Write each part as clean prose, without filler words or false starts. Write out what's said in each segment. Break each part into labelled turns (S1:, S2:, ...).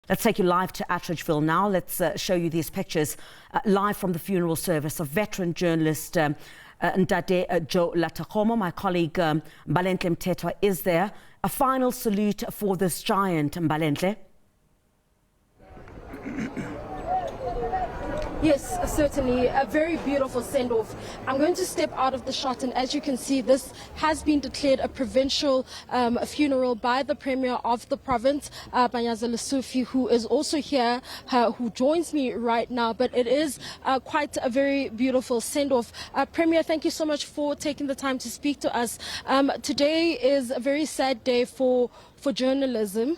S1: Let's take you live to Atteridgeville now. Let's show you these pictures live from the funeral service of veteran journalist Ndade Joe Latakgomo. My colleague Mbalenhle Mthethwa is there. A final salute for this giant, Mbalenhle.
S2: Yes, certainly. A very beautiful send-off. I'm going to step out of the shot, and as you can see, this has been declared a provincial funeral by the Premier of the province, Mthethwa, who is also here, who joins me right now. But it is quite a very beautiful send-off. Premier, thank you so much for taking the time to speak to us. Today is a very sad day for journalism.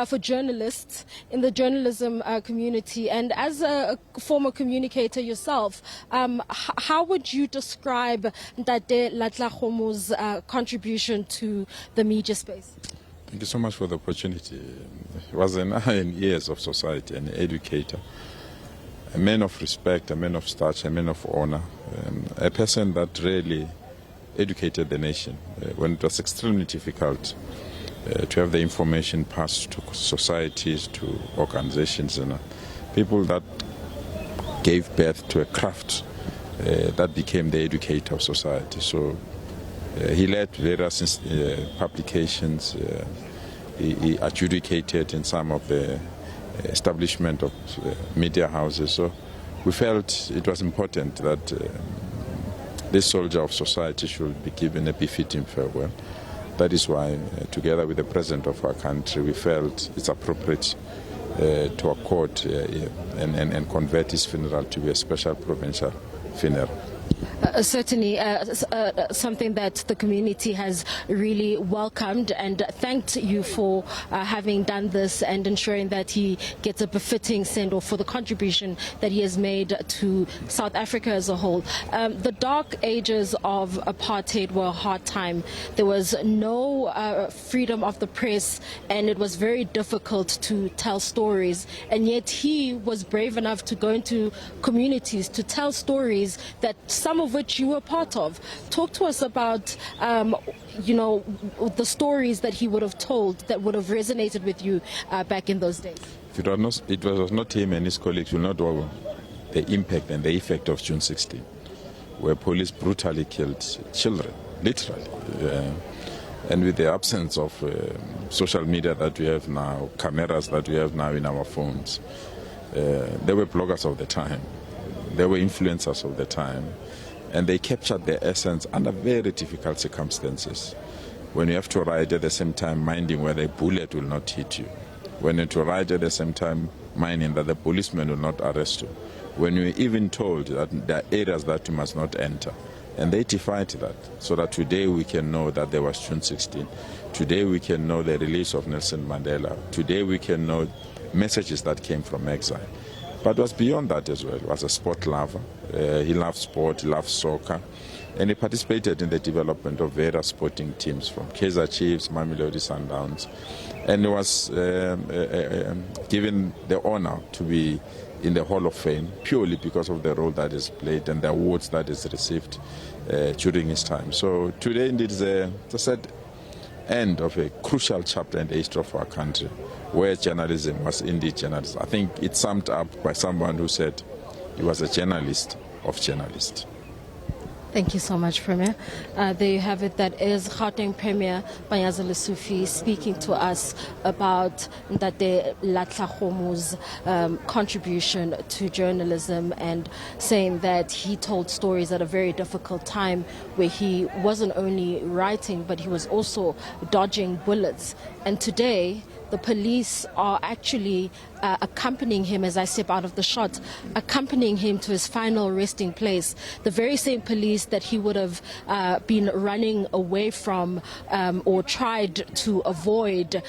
S2: For journalists in the journalism community, and as a former communicator yourself, how would you describe Ndade Latakgomo's contribution to the media space?
S3: Thank you so much for the opportunity. He was an eye and ears of society, an educator, a man of respect, a man of stature, a man of honor, a person that really educated the nation when it was extremely difficult to have the information passed to societies, to organizations, and people that gave birth to a craft that became the educator of society. So he led various publications. He adjudicated in some of the establishment of media houses. So we felt it was important that this soldier of society should be given a befitting farewell. That is why, together with the President of our country, we felt it's appropriate to accord and convert his funeral to be a special provincial funeral.
S2: Certainly something that the community has really welcomed, and thanked you for having done this and ensuring that he gets a befitting send-off for the contribution that he has made to South Africa as a whole. The dark ages of apartheid were a hard time. There was no freedom of the press, and it was very difficult to tell stories, and yet he was brave enough to go into communities to tell stories that some of which you were part of. Talk to us about, the stories that he would have told that would have resonated with you back in those days.
S3: It was not him and his colleagues will not know the impact and the effect of June 16, where police brutally killed children, literally. And with the absence of social media that we have now, cameras that we have now in our phones, there were bloggers of the time. They were influencers of the time, and they captured their essence under very difficult circumstances. When you have to ride at the same time minding where the bullet will not hit you. When you have to ride at the same time minding that the policeman will not arrest you. When you're even told that there are areas that you must not enter. And they defied that, so that today we can know that there was June 16. Today we can know the release of Nelson Mandela. Today we can know messages that came from exile. But it was beyond that as well. He was a sport lover. He loved sport, he loved soccer. And he participated in the development of various sporting teams, from Kaizer Chiefs, Mamelodi Sundowns. And he was given the honor to be in the Hall of Fame purely because of the role that is played and the awards that is received during his time. So today indeed is a sad end of a crucial chapter in the history of our country, where journalism was indeed journalism. I think it's summed up by someone who said he was a journalist of journalists.
S2: Thank you so much, Premier. There you have it. That is Gauteng Premier Mthethwa speaking to us about Ndade Latakgomo's contribution to journalism, and saying that he told stories at a very difficult time where he wasn't only writing, but he was also dodging bullets. And today, the police are actually accompanying him, as I step out of the shot, accompanying him to his final resting place. The very same police that he would have been running away from or tried to avoid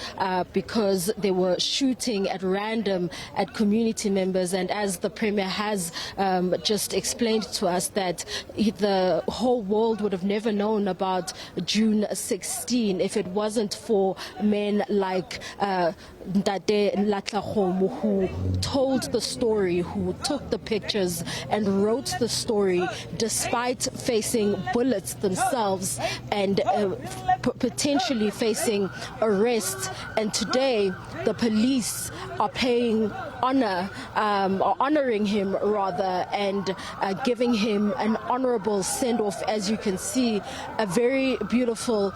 S2: because they were shooting at random at community members. And as the Premier has just explained to us, that the whole world would have never known about June 16 if it wasn't for men like Ntate Latakgomo, who told the story, who took the pictures and wrote the story despite facing bullets themselves and potentially facing arrest. And today the police are paying honor, or honoring him rather, and giving him an honorable send-off. As you can see, a very beautiful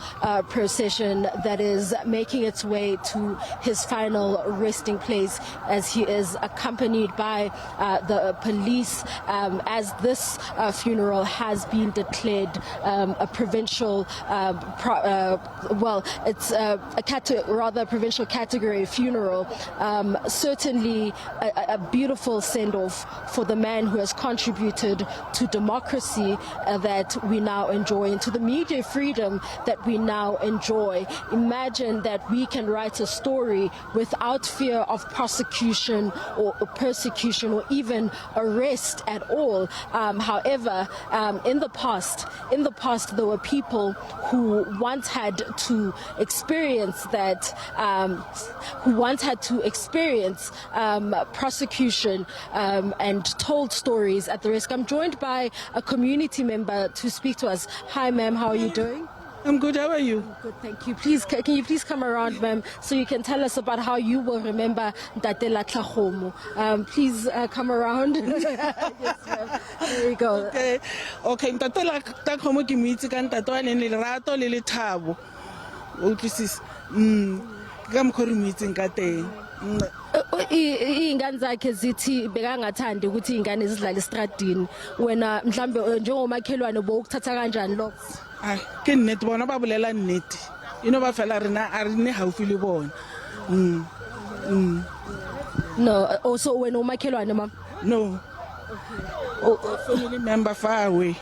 S2: procession that is making its way to his final resting place, as he is accompanied by the police, as this funeral has been declared a provincial, it's a rather provincial category funeral. Certainly a beautiful send-off for the man who has contributed to democracy that we now enjoy, and to the media freedom that we now enjoy. Imagine that we can write a story without fear of prosecution or persecution or even arrest at all. However, in the past there were people who once had to experience that, prosecution and told stories at the risk. I'm joined by a community member to speak to us. Hi, ma'am. How are you doing?
S4: I'm good. How are you?
S2: Good, thank you. Please, can you please come around, ma'am, so you can tell us about how you will remember Ntate Latakgomo. Please come around. Yes, ma'am. There you go.
S4: Okay. Ntate Latakgomo ke moitse ka ntate wa neng lerato le lethabo. O tlisisa. Ka mkhori moitseng ka teng.
S2: Iy'ngane zakhe zithi bekangathandi ukuthi iy'ngane zidlala estradini. Wena mhlambe njengomakhelwane bowukuthatha kanjani lokho?
S4: Hayi, ke nnete bona ba bolela nnete. Ba fela rena a re ne haufi le bona.
S2: No, also when umakhelwane mama?
S4: No. Okay. Family member far away.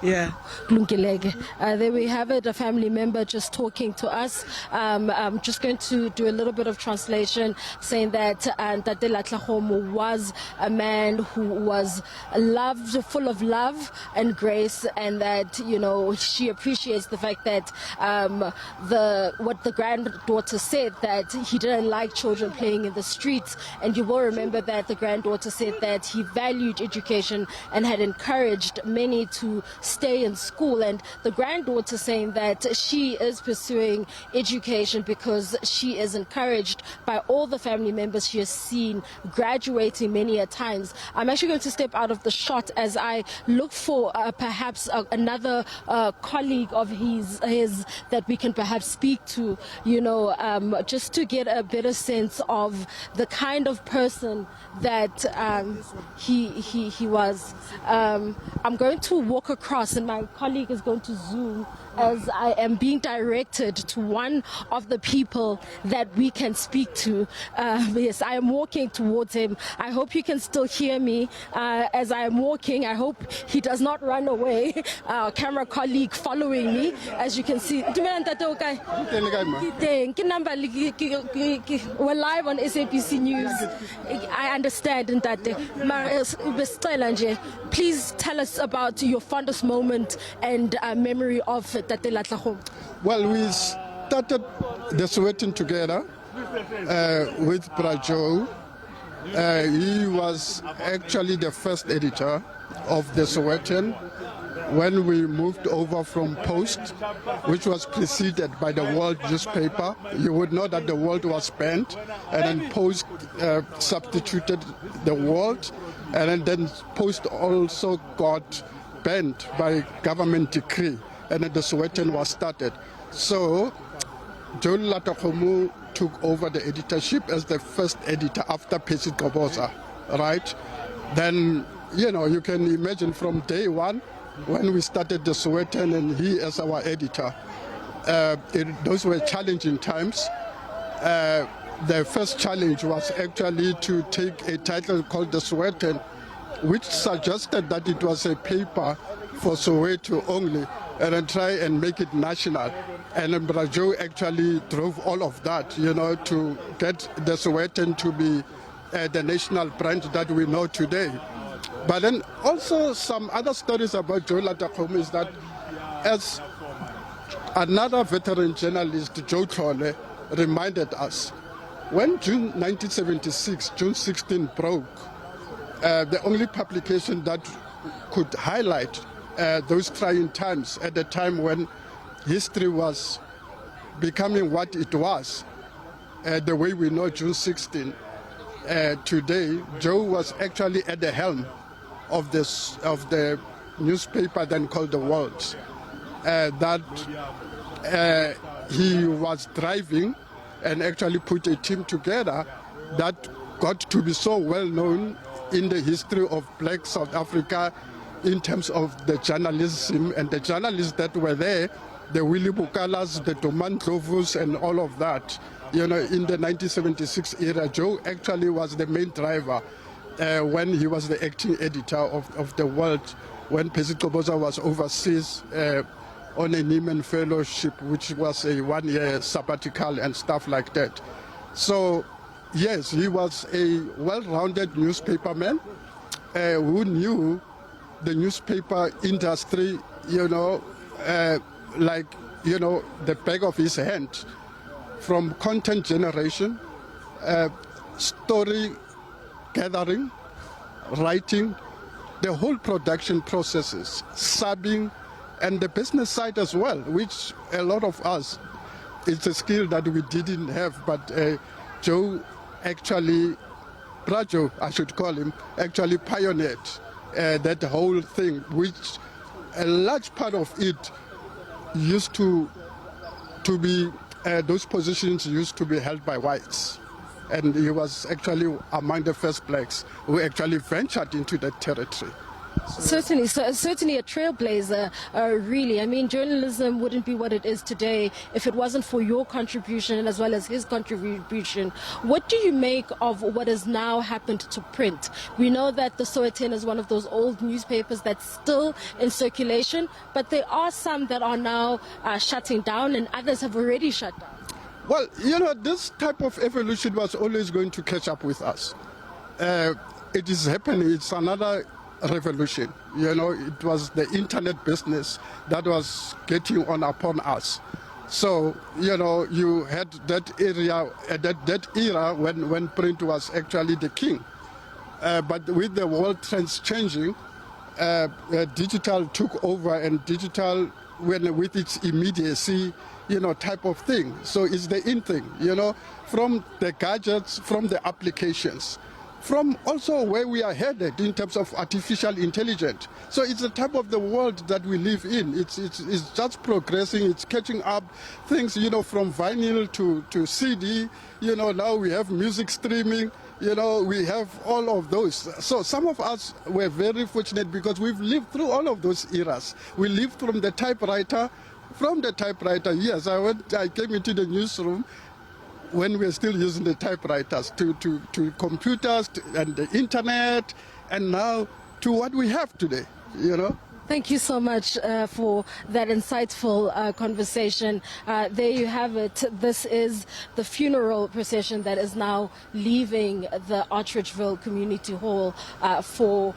S4: Yeah.
S2: There we have it, a family member just talking to us. I'm just going to do a little bit of translation, saying that Ntate Latakgomo was a man who was loved, full of love and grace, and that, she appreciates the fact that what the granddaughter said, that he didn't like children playing in the streets. And you will remember that the granddaughter said that he valued education and had encouraged many to stay in school. And the granddaughter saying that she is pursuing education because she is encouraged by all the family members she has seen graduating many a times. I'm actually going to step out of the shot as I look for perhaps another colleague of his that we can perhaps speak to, just to get a better sense of the kind of person that he was. I'm going to walk across, and my colleague is going to zoom as I am being directed to one of the people that we can speak to. Yes, I am walking towards him. I hope you can still hear me as I am walking. I hope he does not run away. Our camera colleague following me, as you can see. We're live on SABC News. I understand that. Please tell us about your fondest moment and memory of Ntate Latakgomo.
S5: Well, we started the Sowetan together with Joe. He was actually the first editor of the Sowetan when we moved over from Post, which was preceded by the World newspaper. You would know that the World was banned, and then Post substituted the World, and then Post also got banned by government decree, and then the Sowetan was started. So Joe Latakgomo took over the editorship as the first editor after Pesi Goboza, right? Then, you can imagine from day one when we started the Sowetan and he as our editor, those were challenging times. The first challenge was actually to take a title called the Sowetan, which suggested that it was a paper for Soweto only, and then try and make it national. And Joe actually drove all of that, to get the Sowetan to be the national brand that we know today. But then also some other stories about Joe Latakgomo is that, as another veteran journalist, Joe Latakgomo, reminded us, When June 1976, June 16 broke, the only publication that could highlight those trying times at the time when history was becoming what it was, the way we know June 16 today, Joe was actually at the helm of the newspaper then called The World, that he was driving and actually put a team together that got to be so well known in the history of Black South Africa in terms of the journalism and the journalists that were there, the Willie Bukalas, the Doman Dlovus and all of that. You know, in the 1976 era, Joe actually was the main driver when he was the acting editor of The World, when Percy Qoboza was overseas on a Nieman Fellowship, which was a one-year sabbatical and stuff like that. So, yes, he was a well-rounded newspaperman who knew the newspaper industry, you know, like, you know, the back of his hand, from content generation, story gathering, writing, the whole production processes, subbing, and the business side as well, which a lot of us, it's a skill that we didn't have, but Joe actually, Brajo, I should call him, actually pioneered that whole thing, which a large part of it used to be, those positions used to be held by whites. And he was actually among the first blacks who actually ventured into that territory.
S2: Certainly, certainly a trailblazer, really. I mean, journalism wouldn't be what it is today if it wasn't for your contribution as well as his contribution. What do you make of what has now happened to print? We know that the Sowetan is one of those old newspapers that's still in circulation, but there are some that are now shutting down and others have already shut down.
S5: Well, you know, this type of evolution was always going to catch up with us. It is happening. It's another revolution. You know, it was the internet business that was getting on upon us. So, you know, you had that area, that era when print was actually the king. But with the world trends changing, digital took over, and digital, with its immediacy, you know, type of thing. So it's the in thing, you know, from the gadgets, from the applications, from also where we are headed in terms of artificial intelligence. So it's the type of the world that we live in. It's just progressing, it's catching up. Things, you know, from vinyl to CD, you know, now we have music streaming, you know, we have all of those. So some of us were very fortunate because we've lived through all of those eras. We lived from the typewriter. From the typewriter, yes, I came into the newsroom when we were still using the typewriters, to computers and the internet, and now to what we have today, you know.
S2: Thank you so much for that insightful conversation. There you have it. This is the funeral procession that is now leaving the Atteridgeville Community Hall for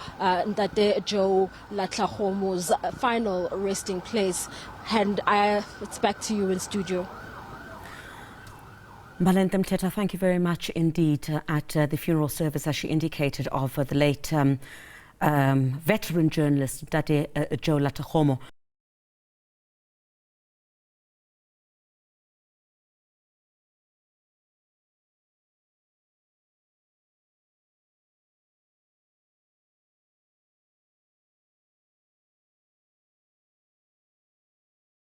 S2: Joe Latakgomo's final resting place. And it's back to you in studio.
S1: Mthethwa, thank you very much indeed at the funeral service, as she indicated, of the late veteran journalist Joe Latakgomo.